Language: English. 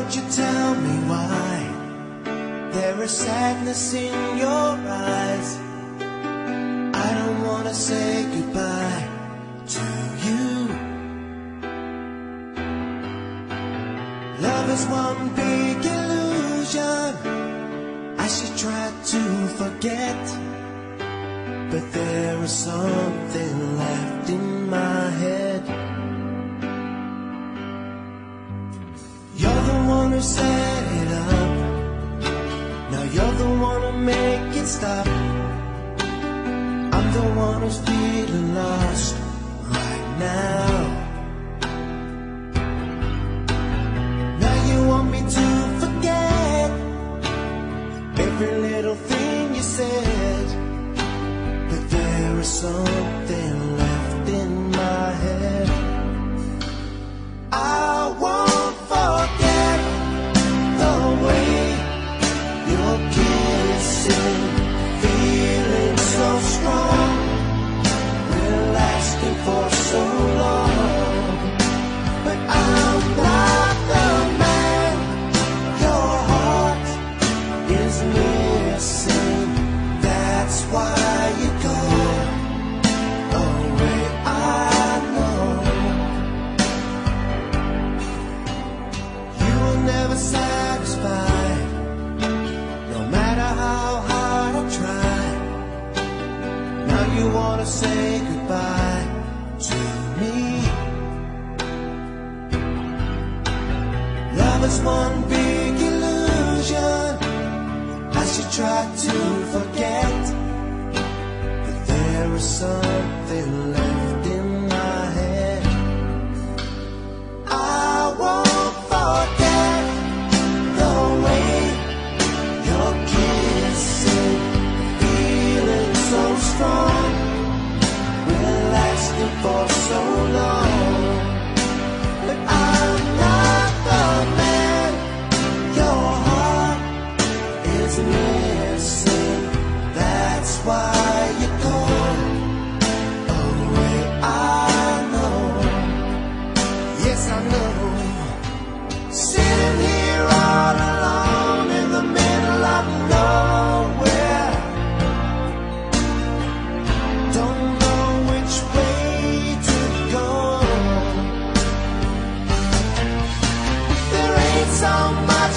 won't you tell me why there is sadness in your eyes? I don't wanna say goodbye to you. Love is one big illusion I should try to forget, but there is something left in my head. You're the one who set it up, now you're the one who make it stop. I'm the one who's feeling lost right now. Now you want me to forget every little thing you said, but there is something left in my head. I won't forget the way you're kissing, feeling so strong. We're lasting for so long, but I'm not the man your heart is missing. That's why you go away, I know. You were never satisfied, no matter how hard I try. Now you wanna say goodbye to me. Love is one big illusion I should try to forget, but there is something left in my head. I won't forget the way you're kissing, feeling so strong. We're lasting for so long, but I'm not the man your heart is missing. That's why you go away, I know. Yes, I know. Sitting here all alone in the middle of nowhere, don't know which way to go. There ain't so much